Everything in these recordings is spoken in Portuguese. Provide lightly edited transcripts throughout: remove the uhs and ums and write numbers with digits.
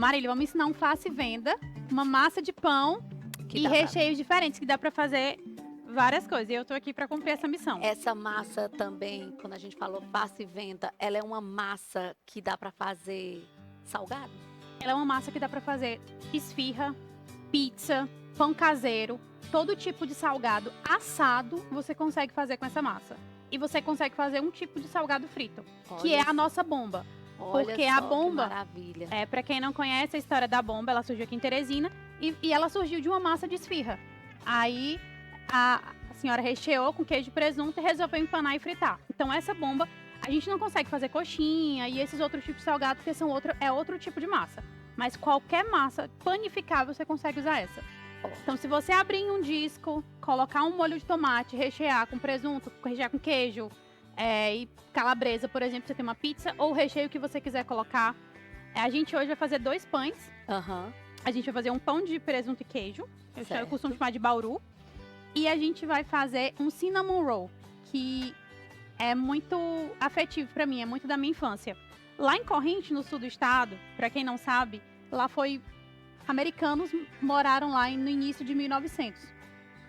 Marília, vamos ensinar um faça e venda, uma massa de pão e recheios diferentes, que dá pra fazer várias coisas. E eu tô aqui pra cumprir essa missão. Essa massa também, quando a gente falou faça e venda, ela é uma massa que dá pra fazer salgado? Ela é uma massa que dá pra fazer esfirra, pizza, pão caseiro, todo tipo de salgado assado você consegue fazer com essa massa. E você consegue fazer um tipo de salgado frito, que é a nossa bomba. Porque a bomba, maravilha. Pra quem não conhece a história da bomba, ela surgiu aqui em Teresina e ela surgiu de uma massa de esfirra. Aí a senhora recheou com queijo e presunto e resolveu empanar e fritar. Então essa bomba, a gente não consegue fazer coxinha e esses outros tipos de salgado, porque é outro tipo de massa. Mas qualquer massa panificável você consegue usar essa. Então se você abrir em um disco, colocar um molho de tomate, rechear com presunto, rechear com queijo, e calabresa, por exemplo, você tem uma pizza, ou o recheio que você quiser colocar. A gente hoje vai fazer 2 pães. A gente vai fazer um pão de presunto e queijo, eu costumo chamar de bauru. E a gente vai fazer um cinnamon roll, que é muito afetivo pra mim, é muito da minha infância. Lá em Corrente, no sul do estado, pra quem não sabe, lá foi... Americanos moraram lá no início de 1900.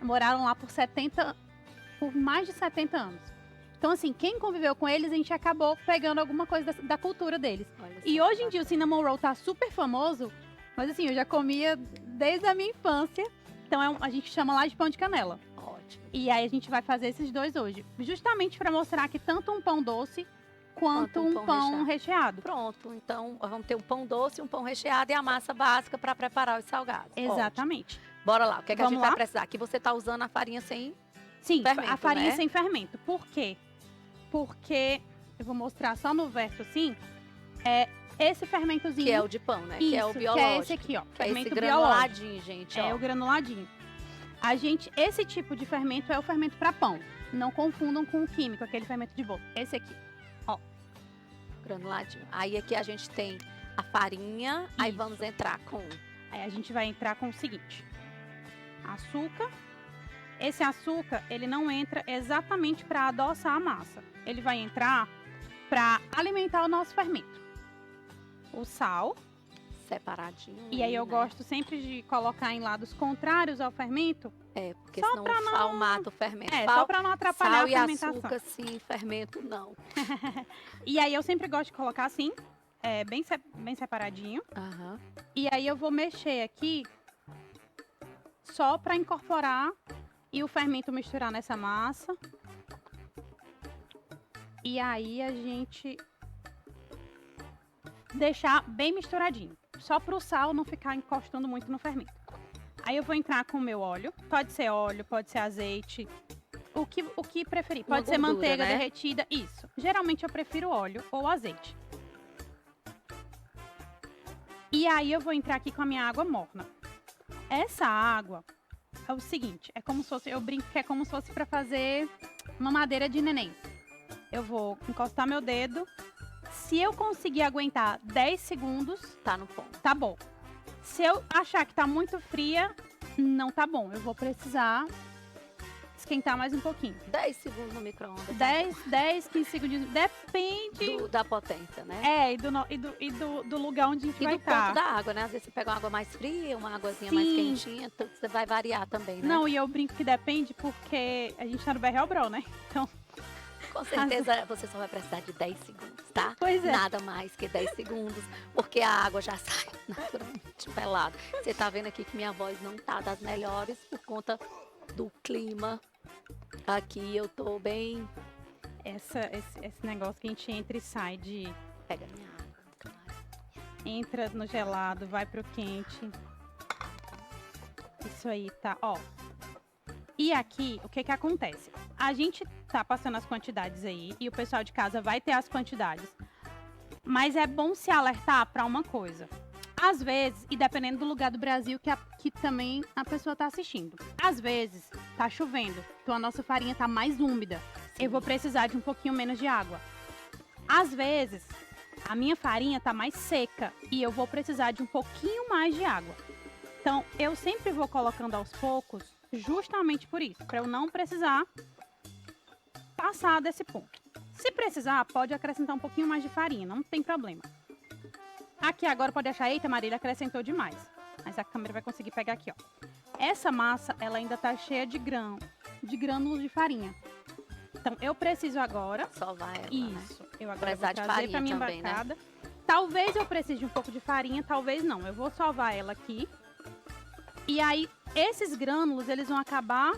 Moraram lá por mais de 70 anos. Então, assim, quem conviveu com eles, a gente acabou pegando alguma coisa da cultura deles. E hoje em dia o cinnamon roll tá super famoso, mas assim, eu já comia desde a minha infância. Então a gente chama lá de pão de canela. Ótimo. E aí a gente vai fazer esses dois hoje, justamente para mostrar que tanto um pão doce quanto um pão recheado. Pronto, então vamos ter um pão doce, um pão recheado e a massa básica para preparar os salgados. Exatamente. Ótimo. Bora lá, o que, é que a gente Vamos lá? vai precisar? Aqui você tá usando a farinha sem Sim, fermento, a farinha né? sem fermento. Por quê? Porque, eu vou mostrar só no verso assim, esse fermentozinho. Que é o de pão, né? Isso, que é o biológico. Que é esse aqui, ó. Que é esse Fermento granuladinho, gente, ó. É o granuladinho. Esse tipo de fermento é o fermento para pão. Não confundam com o químico, aquele fermento de bolo. Esse aqui, ó. Granuladinho. Aí aqui a gente tem a farinha, aí Isso. vamos entrar com... Aí a gente vai entrar com o seguinte. Açúcar. Esse açúcar, ele não entra exatamente para adoçar a massa. Ele vai entrar para alimentar o nosso fermento. O sal. Separadinho. E aí eu gosto sempre de colocar em lados contrários ao fermento. Porque só senão o sal mata o fermento. Só para não atrapalhar sal a fermentação. E açúcar, sim, fermento não. E aí eu sempre gosto de colocar assim, bem separadinho. E aí eu vou mexer aqui só para incorporar e o fermento misturar nessa massa. E aí a gente deixar bem misturadinho, só para o sal não ficar encostando muito no fermento. Aí eu vou entrar com o meu óleo, pode ser óleo, pode ser azeite, o que preferir. Pode ser manteiga derretida, isso. Geralmente eu prefiro óleo ou azeite. E aí eu vou entrar aqui com a minha água morna. Essa água é o seguinte, eu brinco que é como se fosse para fazer uma madeira de neném. Eu vou encostar meu dedo. Se eu conseguir aguentar 10 segundos, tá no ponto. Tá bom. Se eu achar que tá muito fria, não tá bom. Eu vou precisar esquentar mais um pouquinho. 10 segundos no micro-ondas. 10, 15 segundos. Depende da potência, né? E do lugar onde a gente vai estar. E do ponto da água, né? Às vezes você pega uma água mais fria, uma águazinha mais quentinha, você vai variar também, né? Não, e eu brinco que depende porque a gente tá no BR Brau, né? Então... Com certeza você só vai precisar de 10 segundos, tá? Pois é. Nada mais que 10 segundos, porque a água já sai naturalmente pelada. Você tá vendo aqui que minha voz não tá das melhores por conta do clima. Aqui eu tô bem... Esse negócio que a gente entra e sai de... Pega minha água, claro. Entra no gelado, vai pro quente. Isso aí, tá, ó. E aqui, o que acontece? A gente tá passando as quantidades aí e o pessoal de casa vai ter as quantidades. Mas é bom se alertar para uma coisa. Às vezes, e dependendo do lugar do Brasil que também a pessoa tá assistindo. Às vezes, tá chovendo, então a nossa farinha tá mais úmida. Eu vou precisar de um pouquinho menos de água. Às vezes, a minha farinha tá mais seca e eu vou precisar de um pouquinho mais de água. Então, eu sempre vou colocando aos poucos, justamente por isso, para eu não precisar passar desse ponto. Se precisar, pode acrescentar um pouquinho mais de farinha, não tem problema. Aqui agora pode achar, eita, Marília acrescentou demais. Mas a câmera vai conseguir pegar aqui, ó. Essa massa, ela ainda tá cheia de grânulos de farinha. Então, eu preciso agora... Sovar ela, Isso. né? Eu agora Precisar vou de trazer farinha pra minha também, né? bancada. Talvez eu precise de um pouco de farinha, talvez não. Eu vou sovar ela aqui. E aí, esses grânulos, eles vão acabar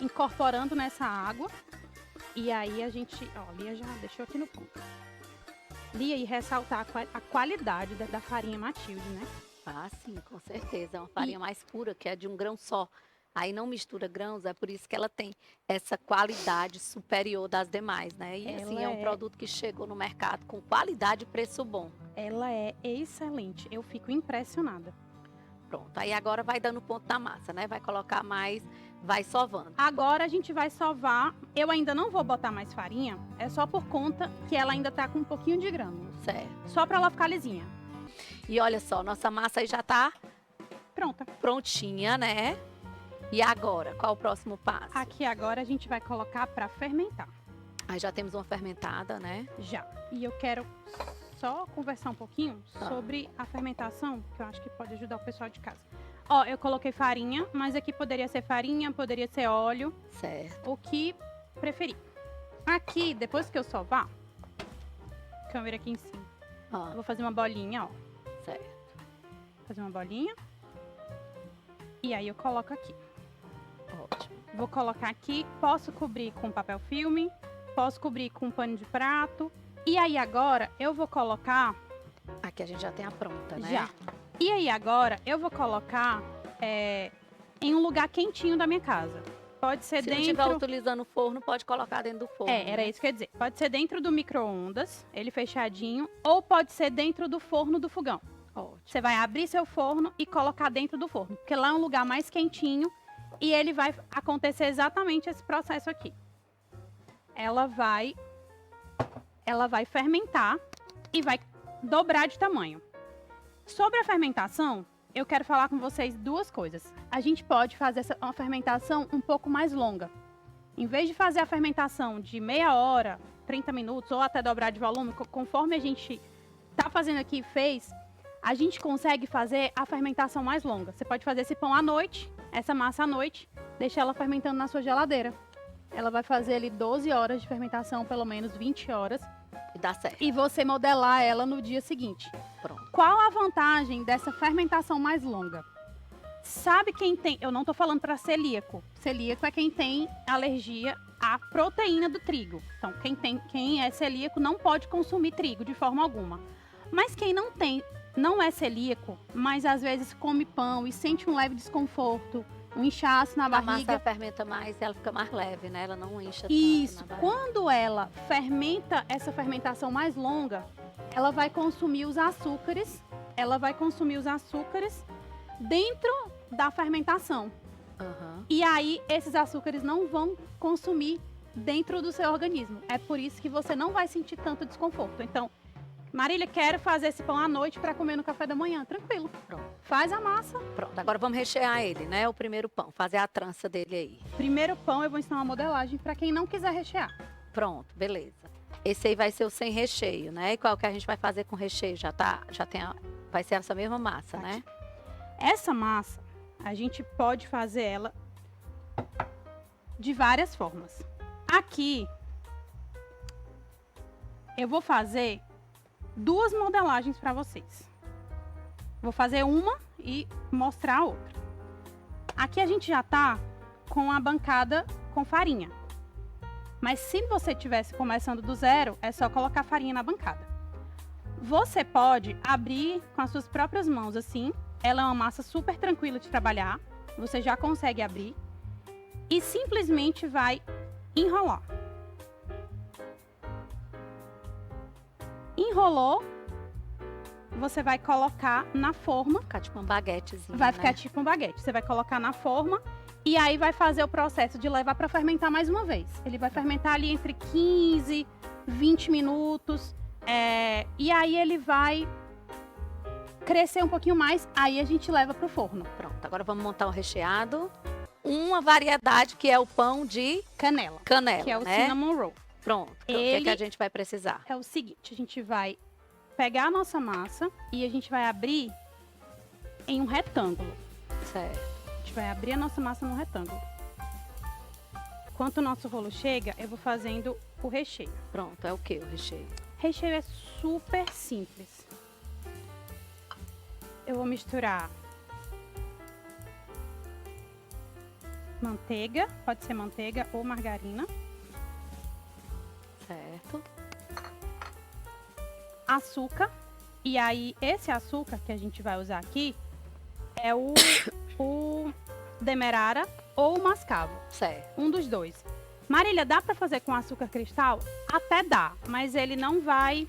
incorporando nessa água. E aí a gente... Ó, Lia já deixou aqui no ponto. Lia, e ressaltar a qualidade da farinha Matilde, né? Ah, sim, com certeza. É uma farinha mais pura, que é de um grão só. Aí não mistura grãos, é por isso que ela tem essa qualidade superior das demais, né? E assim, Ela é um é- produto que chegou no mercado com qualidade e preço bom. Ela é excelente. Eu fico impressionada. Pronto. Aí agora vai dando ponto na massa, né? Vai colocar mais, vai sovando. Agora a gente vai sovar. Eu ainda não vou botar mais farinha. É só por conta que ela ainda tá com um pouquinho de grânulos. Certo. Só pra ela ficar lisinha. E olha só, nossa massa aí já tá Pronta. prontinha, né? E agora, qual o próximo passo? Aqui agora a gente vai colocar pra fermentar. Aí já temos uma fermentada, né? Já. E eu quero só conversar um pouquinho Tá. sobre a fermentação, que eu acho que pode ajudar o pessoal de casa. Ó, eu coloquei farinha, mas aqui poderia ser farinha, poderia ser óleo, Certo. o que preferir. Aqui, depois que eu sovar, câmera aqui em cima, eu Ó, vou fazer uma bolinha, ó. certo. Fazer uma bolinha. E aí eu coloco aqui. Ótimo. Vou colocar aqui, posso cobrir com papel filme, posso cobrir com pano de prato. E aí agora eu vou colocar... Aqui a gente já tem a pronta, né? Já. E aí agora eu vou colocar em um lugar quentinho da minha casa. Pode ser Se não dentro... estiver utilizando o forno, pode colocar dentro do forno. Era né? isso que eu ia dizer. Pode ser dentro do micro-ondas, ele fechadinho, ou pode ser dentro do forno do fogão. Ótimo. Você vai abrir seu forno e colocar dentro do forno, porque lá é um lugar mais quentinho e ele vai acontecer exatamente esse processo aqui. Ela vai fermentar e vai dobrar de tamanho. Sobre a fermentação, eu quero falar com vocês duas coisas. A gente pode fazer uma fermentação um pouco mais longa. Em vez de fazer a fermentação de meia hora, 30 minutos ou até dobrar de volume, conforme a gente tá fazendo aqui fez, a gente consegue fazer a fermentação mais longa. Você pode fazer esse pão à noite, essa massa à noite, deixar ela fermentando na sua geladeira. Ela vai fazer ali 12 horas de fermentação, pelo menos 20 horas. E dá certo. E você modelar ela no dia seguinte. Pronto. Qual a vantagem dessa fermentação mais longa? Sabe quem tem... Eu não tô falando para celíaco. Celíaco é quem tem alergia à proteína do trigo. Então, quem é celíaco não pode consumir trigo de forma alguma. Mas quem não é celíaco, mas às vezes come pão e sente um leve desconforto, um inchaço na A massa barriga. fermenta mais, ela fica mais leve, né? Ela não incha Isso. tanto na barriga. Quando ela fermenta essa fermentação mais longa, ela vai consumir os açúcares. Ela vai consumir os açúcares dentro da fermentação. Aham. E aí, esses açúcares não vão consumir dentro do seu organismo. É por isso que você não vai sentir tanto desconforto. Então, Marília, quero fazer esse pão à noite para comer no café da manhã. Tranquilo. Pronto. Faz a massa. Pronto. Agora vamos rechear ele, né? O primeiro pão. Fazer a trança dele aí. Primeiro pão, eu vou ensinar uma modelagem para quem não quiser rechear. Pronto, beleza. Esse aí vai ser o sem recheio, né? E qual que a gente vai fazer com recheio? Vai ser essa mesma massa, né? Essa massa, a gente pode fazer ela de várias formas. Aqui, eu vou fazer duas modelagens para vocês. Vou fazer uma e mostrar a outra. Aqui a gente já tá com a bancada com farinha. Mas se você estivesse começando do zero, é só colocar farinha na bancada. Você pode abrir com as suas próprias mãos assim. Ela é uma massa super tranquila de trabalhar. Você já consegue abrir. E simplesmente vai enrolar. Enrolou. Você vai colocar na forma. Ficar tipo um baguetezinho, Vai né? ficar tipo um baguete. Você vai colocar na forma. E aí vai fazer o processo de levar para fermentar mais uma vez. Ele vai fermentar ali entre 15, 20 minutos. E aí ele vai crescer um pouquinho mais, aí a gente leva pro forno. Pronto, agora vamos montar o recheado. Uma variedade que é o pão de Canela, canela, que é o né? cinnamon roll. Pronto. O que é que Ele a gente vai precisar? é o seguinte, a gente vai pegar a nossa massa e a gente vai abrir em um retângulo. Certo. A gente vai abrir a nossa massa num retângulo. Enquanto o nosso rolo chega, eu vou fazendo o recheio. Pronto, é o que o recheio? Recheio é super simples. Eu vou misturar manteiga, pode ser manteiga ou margarina, Certo. açúcar, e aí esse açúcar que a gente vai usar aqui é o demerara ou o mascavo, Certo. um dos dois. Marília, dá para fazer com açúcar cristal? Até dá, mas ele não vai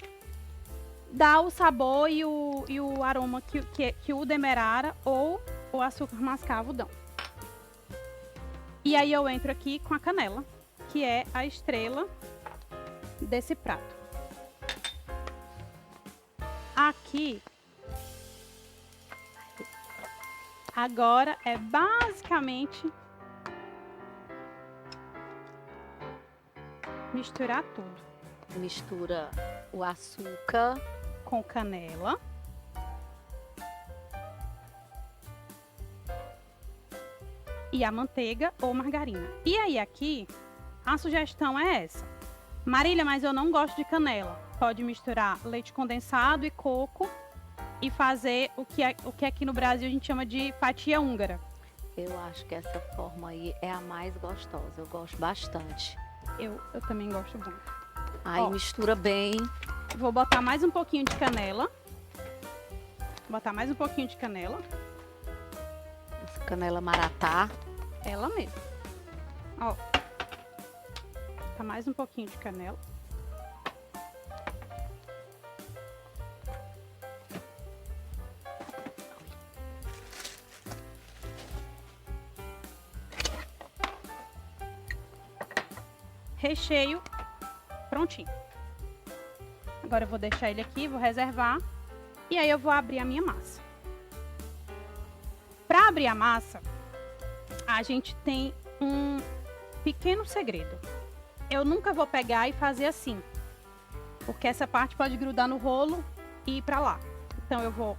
dar o sabor e o aroma que o demerara ou o açúcar mascavo dão. E aí eu entro aqui com a canela, que é a estrela desse prato. Aqui, agora é basicamente misturar tudo Mistura o açúcar. com canela. E a manteiga ou margarina. E aí aqui, a sugestão é essa. Marília, mas eu não gosto de canela. Pode misturar leite condensado e coco e fazer o que aqui no Brasil a gente chama de fatia húngara. Eu acho que essa forma aí é a mais gostosa. Eu gosto bastante. Eu também gosto muito. Aí Ó. mistura bem. Vou botar mais um pouquinho de canela. Botar mais um pouquinho de canela. Essa canela maratá. Ela mesma. Ó. Botar mais um pouquinho de canela. Recheio prontinho. Agora eu vou deixar ele aqui, vou reservar. E aí eu vou abrir a minha massa. Para abrir a massa, a gente tem um pequeno segredo. Eu nunca vou pegar e fazer assim, porque essa parte pode grudar no rolo e ir para lá. Então eu vou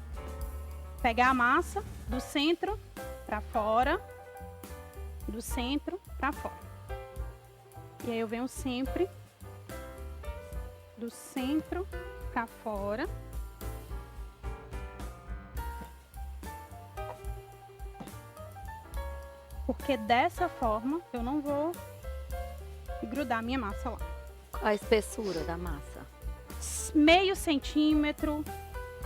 pegar a massa do centro para fora, do centro para fora. E aí eu venho sempre do centro para fora. Porque dessa forma eu não vou grudar a minha massa lá. Qual a espessura da massa? Meio centímetro,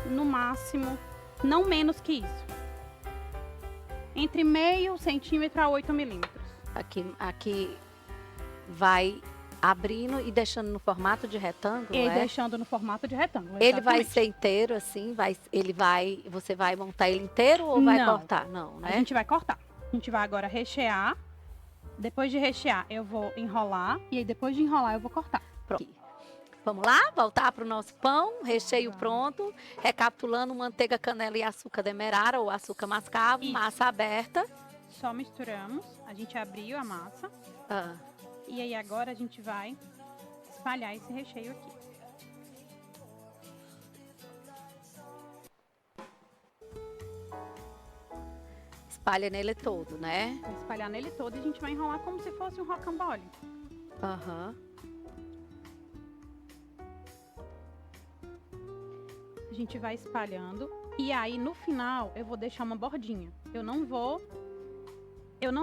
no máximo, não menos que isso. Entre meio centímetro a 8 milímetros. Aqui vai abrindo e deixando no formato de retângulo, E é? deixando no formato de retângulo. Ele vai exatamente. ser inteiro assim? Você vai montar ele inteiro ou vai Não. cortar? Não, A né? gente vai cortar. A gente vai agora rechear. Depois de rechear, eu vou enrolar. E aí depois de enrolar, eu vou cortar. Pronto. Vamos lá, voltar para o nosso pão, recheio pronto. Recapitulando, manteiga, canela e açúcar demerara ou açúcar mascavo, Isso. massa aberta. Só misturamos. A gente abriu a massa. Ah, E aí agora a gente vai espalhar esse recheio aqui. espalha nele todo, né? Vai espalhar nele todo e a gente vai enrolar como se fosse um rocambole. Aham. A gente vai espalhando. E aí no final eu vou deixar uma bordinha. Eu não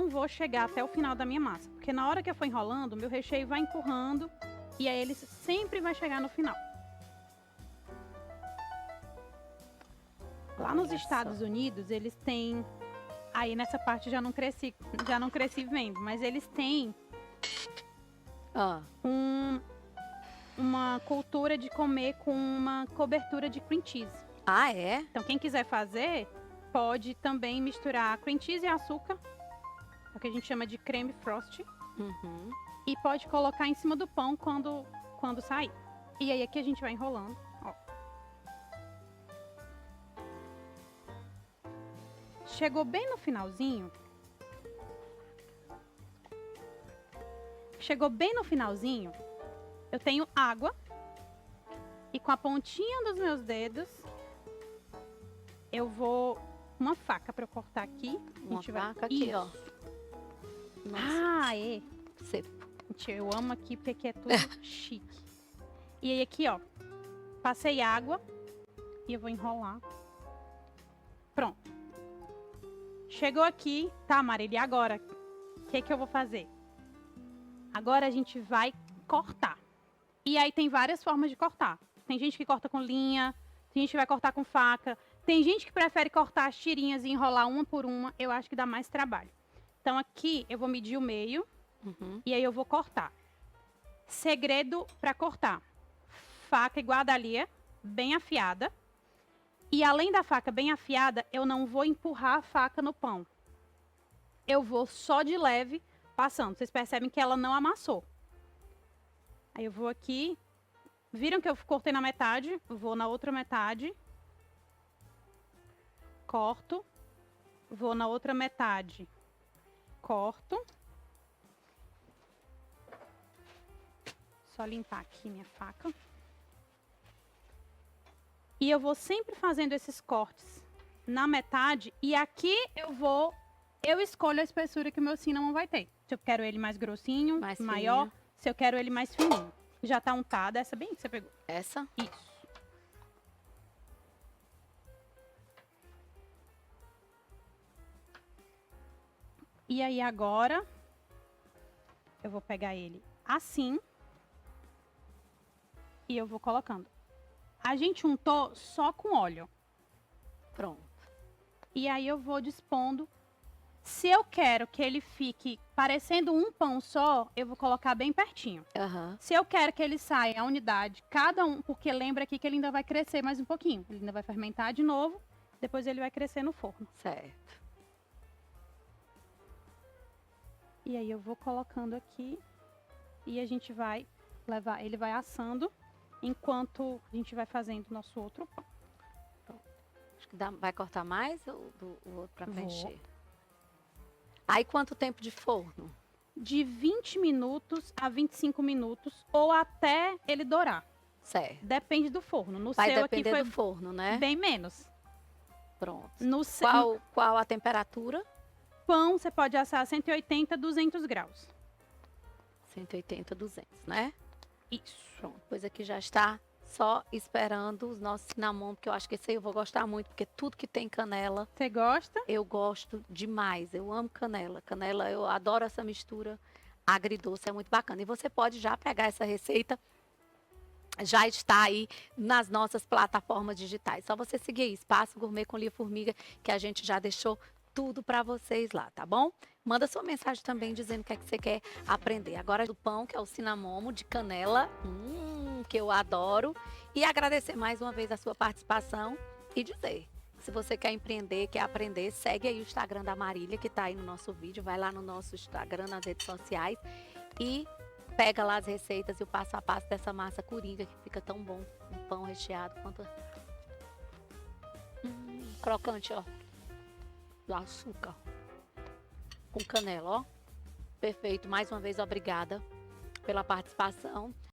vou chegar até o final da minha massa. Porque na hora que eu for enrolando, meu recheio vai empurrando. E aí ele sempre vai chegar no final. Lá nos Olha Estados só. Unidos, eles têm... Aí nessa parte já não cresci vendo. Mas eles têm Ah, uma cultura de comer com uma cobertura de cream cheese. ah, é? Então quem quiser fazer, pode também misturar cream cheese e açúcar. É o que a gente chama de creme frosting. Uhum. E pode colocar em cima do pão quando sair. E aí aqui a gente vai enrolando, ó. Chegou bem no finalzinho. eu tenho água e com a pontinha dos meus dedos eu vou uma faca para eu cortar aqui. Uma faca Isso. aqui, ó. Nossa, Ah, é. seco. Gente, eu amo aqui porque aqui é tudo chique. E aí aqui, ó, passei água e eu vou enrolar. Pronto. Chegou aqui, tá, Marília, e agora? O que eu vou fazer? Agora a gente vai cortar. E aí tem várias formas de cortar. Tem gente que corta com linha, tem gente que vai cortar com faca, tem gente que prefere cortar as tirinhas e enrolar uma por uma. Eu acho que dá mais trabalho. Então aqui eu vou medir o meio e aí eu vou cortar. Segredo para cortar. Faca igual a Dalia, bem afiada. E além da faca bem afiada, eu não vou empurrar a faca no pão. Eu vou só de leve passando. Vocês percebem que ela não amassou. Aí eu vou aqui. Viram que eu cortei na metade? Eu vou na outra metade. Corto. Vou na outra metade. Corto. Só limpar aqui minha faca. E eu vou sempre fazendo esses cortes na metade. E aqui eu escolho a espessura que o meu cinnamon vai ter. Se eu quero ele mais grossinho, maior. Se eu quero ele mais fininho. Já tá untada. Essa bem que você pegou. Essa? Isso. E aí agora, eu vou pegar ele assim. E eu vou colocando. A gente untou só com óleo. Pronto. E aí eu vou dispondo. Se eu quero que ele fique parecendo um pão só, eu vou colocar bem pertinho. Se eu quero que ele saia a unidade, cada um, porque lembra aqui que ele ainda vai crescer mais um pouquinho. Ele ainda vai fermentar de novo, depois ele vai crescer no forno. Certo. E aí eu vou colocando aqui e a gente vai levar, ele vai assando enquanto a gente vai fazendo o nosso outro pão. Acho que vai cortar mais o outro para preencher. Aí quanto tempo de forno? De 20 minutos a 25 minutos ou até ele dourar. Certo. Depende do forno. No vai seu depender aqui foi do forno, né? bem menos. Pronto. No qual a temperatura? Pão você pode assar a 180, 200 graus. 180, 200, né? Isso. Pronto. Pois aqui já está só esperando os nossos cinnamon, porque eu acho que esse aí eu vou gostar muito, porque tudo que tem canela... Você gosta? Eu gosto demais, eu amo canela. Canela, eu adoro essa mistura agridoce, é muito bacana. E você pode já pegar essa receita, já está aí nas nossas plataformas digitais. Só você seguir aí, Espaço Gourmet com Lia Formiga, que a gente já deixou tudo para vocês lá, tá bom? Manda sua mensagem também dizendo o que é que você quer aprender. Agora do pão, que é o cinamomo de canela, que eu adoro. E agradecer mais uma vez a sua participação e dizer, se você quer empreender, quer aprender, segue aí o Instagram da Marília, que tá aí no nosso vídeo. Vai lá no nosso Instagram, nas redes sociais e pega lá as receitas e o passo a passo dessa massa coringa, que fica tão bom. Um pão recheado quanto... crocante, ó. Do açúcar. Com canela, ó. Perfeito. Mais uma vez, obrigada pela participação.